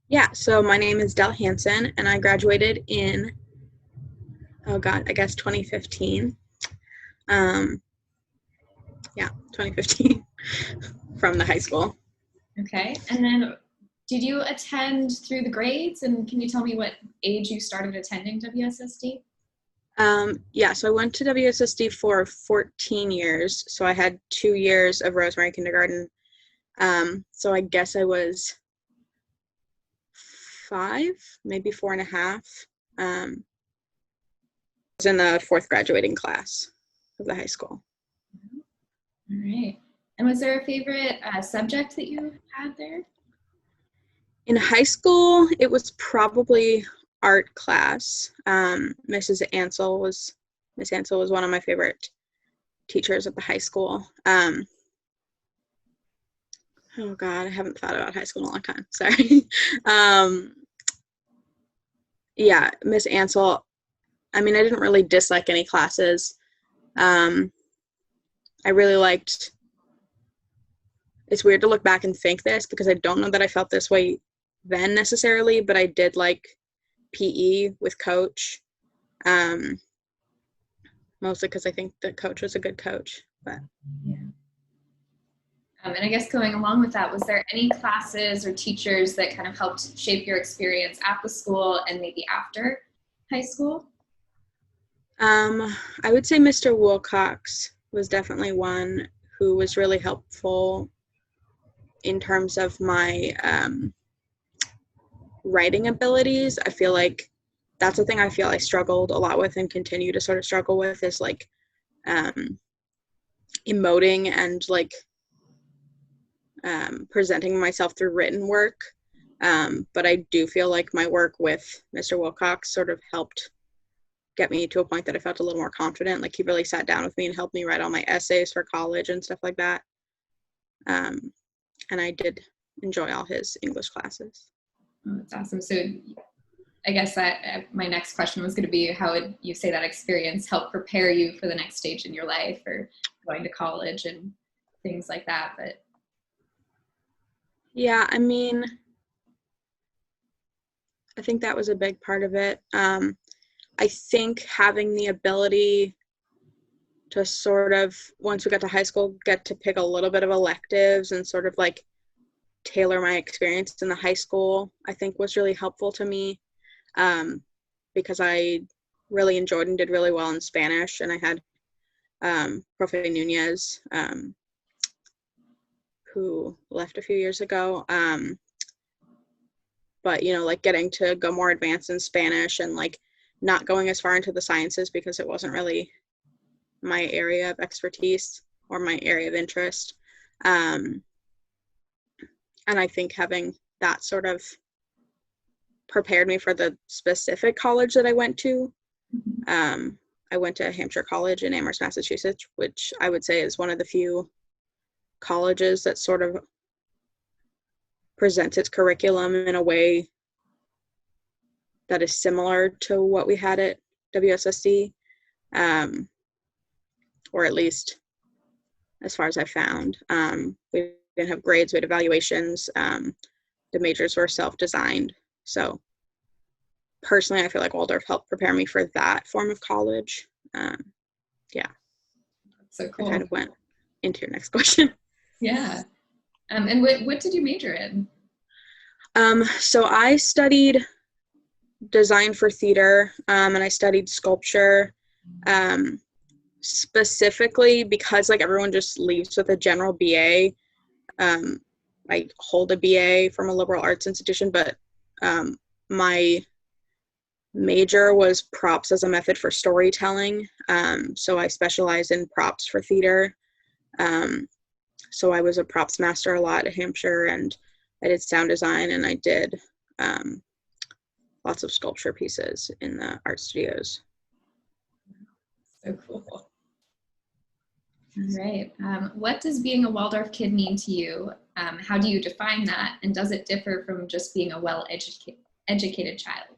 Yeah, so my name is Del Hanson, and I graduated in, oh God, I guess 2015. Um, yeah, 2015 from the high school. Okay. And then did you attend through the grades? And can you tell me what age you started attending WSSD? Yeah, so I went to WSSD for 14 years. So I had 2 years of Rosemary Kindergarten. So I guess I was 5, maybe 4.5. I was in the fourth graduating class of the high school. All right. And was there a favorite subject that you had there? In high school, it was probably art class. Miss Ansel was one of my favorite teachers at the high school. Oh God, I haven't thought about high school in a long time. Sorry. um, yeah, Miss Ansel. I mean, I didn't really dislike any classes. Um, I really liked. It's weird to look back and think this because I don't know that I felt this way then necessarily, but I did like PE with coach. Um, Mostly because I think the coach was a good coach. But Yeah. And I guess going along with that, was there any classes or teachers that kind of helped shape your experience at the school and maybe after high school? I would say Mr. Wilcox was definitely one who was really helpful in terms of my writing abilities. I feel like that's the thing I feel I struggled a lot with and continue to sort of struggle with is like emoting and like presenting myself through written work. But I do feel like my work with Mr. Wilcox sort of helped get me to a point that I felt a little more confident. Like he really sat down with me and helped me write all my essays for college and stuff like that. And I did enjoy all his English classes. Oh, that's awesome. So I guess that my next question was going to be how would you say that experience helped prepare you for the next stage in your life or going to college and things like that? But Yeah, I mean, I think that was a big part of it. I think having the ability to sort of, once we got to high school, get to pick a little bit of electives and sort of like tailor my experience in the high school, I think was really helpful to me because I really enjoyed and did really well in Spanish. And I had Profe Nunez, who left a few years ago. But, you know, like getting to go more advanced in Spanish and like not going as far into the sciences because it wasn't really my area of expertise or my area of interest. And I think having that sort of prepared me for the specific college that I went to. I went to Hampshire College in Amherst, Massachusetts, which I would say is one of the few colleges that sort of presents its curriculum in a way that is similar to what we had at WSSD, or at least as far as I found. We didn't have grades, we had evaluations. The majors were self-designed. So personally, I feel like Waldorf helped prepare me for that form of college. Yeah. so I kind cool. of went into your next question. Yeah. And what did you major in? So I studied design for theater, and I studied sculpture, specifically because like everyone just leaves with a general BA. I hold a BA from a liberal arts institution, but my major was props as a method for storytelling. So I specialize in props for theater. So I was a props master a lot at Hampshire, and I did sound design, and I did lots of sculpture pieces in the art studios. So cool. All right. What does being a Waldorf kid mean to you? How do you define that? And does it differ from just being a well-educated child?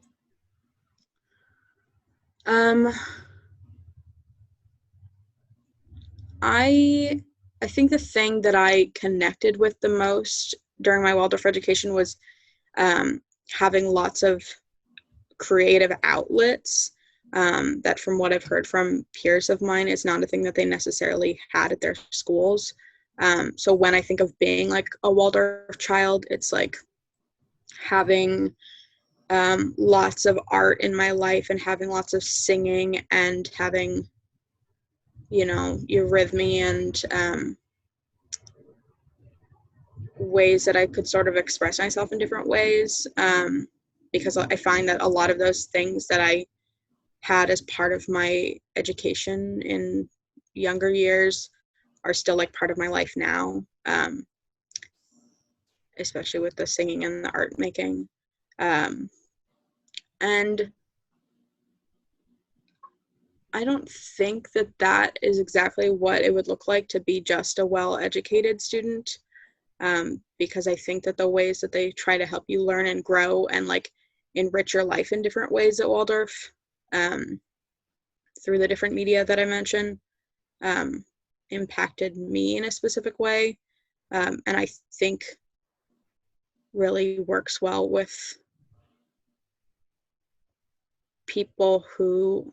Um, I think the thing that I connected with the most during my Waldorf education was having lots of creative outlets, that from what I've heard from peers of mine is not a thing that they necessarily had at their schools. So when I think of being like a Waldorf child, it's like having lots of art in my life and having lots of singing and having, you know, eurythmy and ways that I could sort of express myself in different ways, because I find that a lot of those things that I had as part of my education in younger years are still like part of my life now, especially with the singing and the art making. And I don't think that that is exactly what it would look like to be just a well-educated student, because I think that the ways that they try to help you learn and grow and like enrich your life in different ways at Waldorf, through the different media that I mentioned, impacted me in a specific way, and I think really works well with people who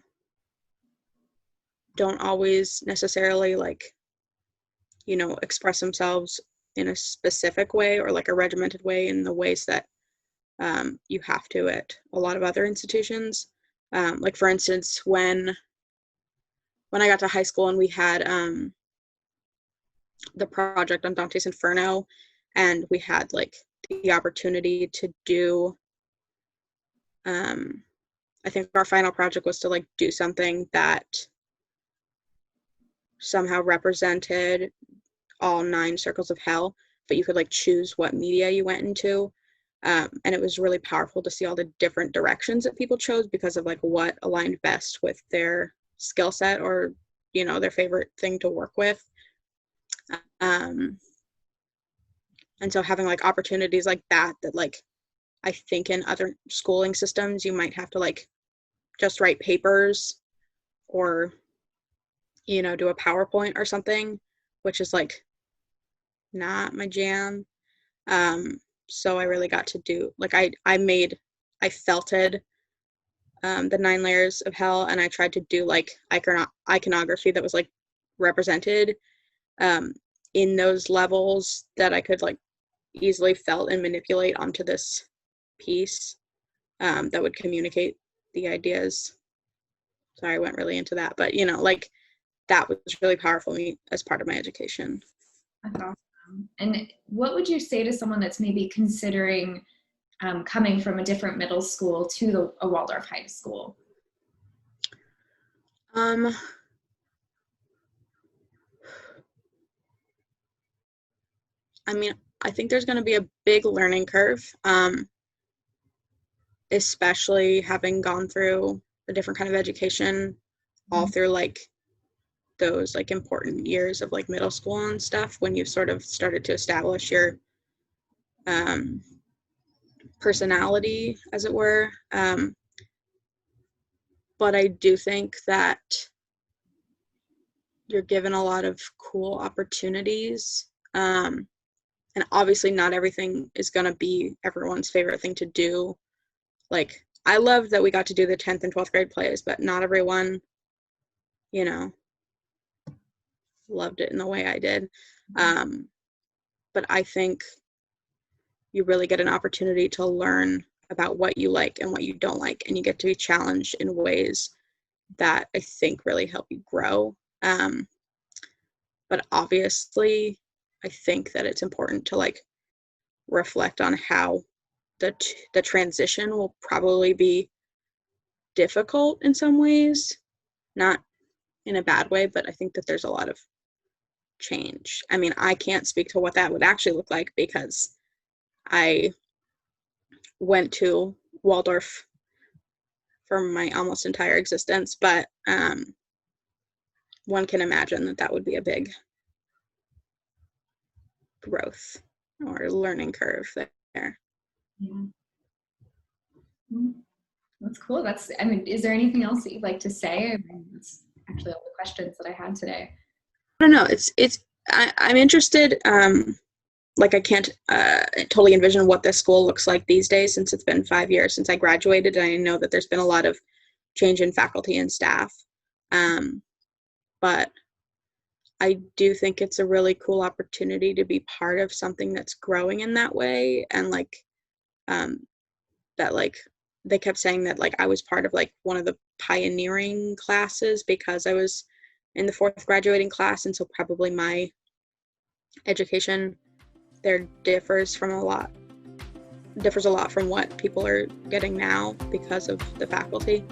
don't always necessarily like, you know, express themselves in a specific way or like a regimented way in the ways that you have to at a lot of other institutions. Like for instance, when I got to high school and we had the project on Dante's Inferno, and we had like the opportunity to do, I think our final project was to like do something that somehow represented all 9 circles of hell, but you could like choose what media you went into. And it was really powerful to see all the different directions that people chose because of like what aligned best with their skill set or, you know, their favorite thing to work with. And so having like opportunities like that like I think in other schooling systems you might have to like just write papers or, you know, do a PowerPoint or something, which is like not my jam. So I really got to do like I felted the 9 layers of hell, and I tried to do like iconography that was like represented in those levels that I could like easily felt and manipulate onto this piece, that would communicate the ideas. Sorry, I went really into that, but you know, like that was really powerful for me as part of my education. That's awesome. And what would you say to someone that's maybe considering coming from a different middle school to a Waldorf high school? I mean, I think there's going to be a big learning curve, especially having gone through a different kind of education all through like those like important years of like middle school and stuff, when you've sort of started to establish your personality, as it were. But I do think that you're given a lot of cool opportunities. And obviously not everything is going to be everyone's favorite thing to do. Like I love that we got to do the 10th and 12th grade plays, but not everyone, you know, loved it in the way I did. But I think you really get an opportunity to learn about what you like and what you don't like, and you get to be challenged in ways that I think really help you grow. But obviously, I think that it's important to like reflect on how the transition will probably be difficult in some ways, not in a bad way, but I think that there's a lot of change. I mean, I can't speak to what that would actually look like because I went to Waldorf for my almost entire existence, but one can imagine that that would be a big growth or learning curve there. Yeah. That's cool. I mean, is there anything else that you'd like to say? I mean, that's actually all the questions that I had today. I don't know. I'm interested like I can't totally envision what this school looks like these days, since it's been 5 years since I graduated, and I know that there's been a lot of change in faculty and staff. But I do think it's a really cool opportunity to be part of something that's growing in that way. And like that, like they kept saying that like I was part of like one of the pioneering classes because I was in the 4th graduating class, and so probably my education there differs a lot from what people are getting now because of the faculty.